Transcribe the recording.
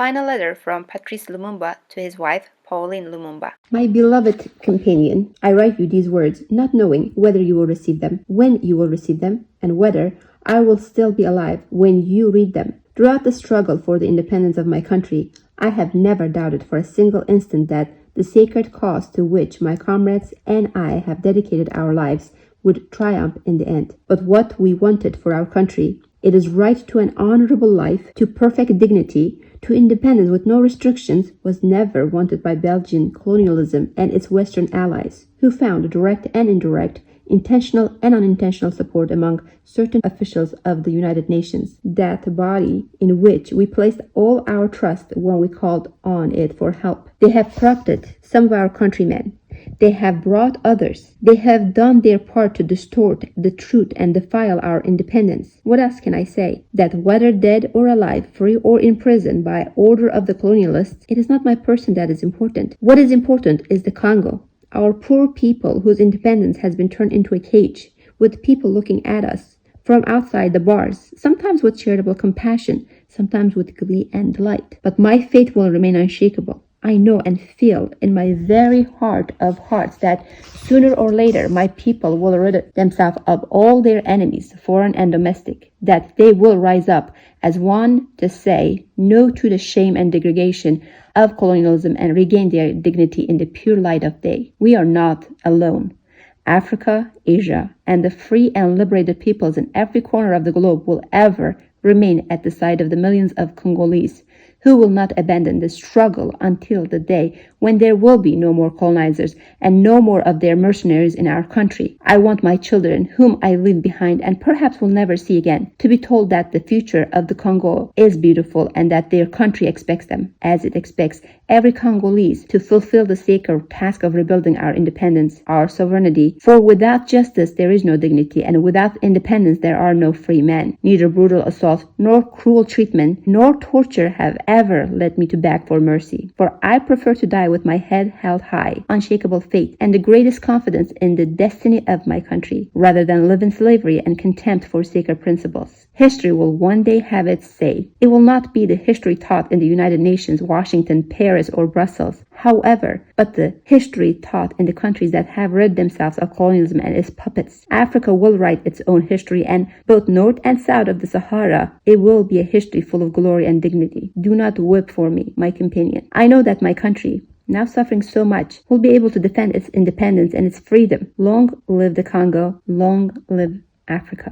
Final letter from Patrice Lumumba to his wife, Pauline Lumumba. My beloved companion, I write you these words, not knowing whether you will receive them, when you will receive them, and whether I will still be alive when you read them. Throughout the struggle for the independence of my country, I have never doubted for a single instant that the sacred cause to which my comrades and I have dedicated our lives would triumph in the end. But what we wanted for our country, it is right to an honorable life, to perfect dignity, to independence with no restrictions, was never wanted by Belgian colonialism and its Western allies, who found direct and indirect, intentional and unintentional support among certain officials of the United Nations, that body in which we placed all our trust when we called on it for help. They have corrupted some of our countrymen. They have brought others. They have done their part to distort the truth and defile our independence. What else can I say? That whether dead or alive, free or in prison by order of the colonialists, it is not my person that is important. What is important is the Congo. Our poor people whose independence has been turned into a cage, with people looking at us from outside the bars, sometimes with charitable compassion, sometimes with glee and delight. But my faith will remain unshakable. I know and feel in my very heart of hearts that sooner or later my people will rid themselves of all their enemies, foreign and domestic, that they will rise up as one to say no to the shame and degradation of colonialism and regain their dignity in the pure light of day. We are not alone. Africa, Asia, and the free and liberated peoples in every corner of the globe will ever remain at the side of the millions of Congolese who will not abandon the struggle until the day when there will be no more colonizers and no more of their mercenaries in our country. I want my children, whom I leave behind and perhaps will never see again, to be told that the future of the Congo is beautiful and that their country expects them, as it expects every Congolese, to fulfill the sacred task of rebuilding our independence, our sovereignty. For without justice there is no dignity, and without independence there are no free men. Neither brutal assault, nor cruel treatment, nor torture have ever led me to beg for mercy. For I prefer to die with my head held high, unshakable faith, and the greatest confidence in the destiny of my country, rather than live in slavery and contempt for sacred principles. History will one day have its say. It will not be the history taught in the United Nations, Washington, Paris, or Brussels, however, but the history taught in the countries that have rid themselves of colonialism and its puppets. Africa will write its own history, and both north and south of the Sahara, it will be a history full of glory and dignity. Do not weep for me, my companion. I know that my country, now suffering so much, will be able to defend its independence and its freedom. Long live the Congo, long live Africa.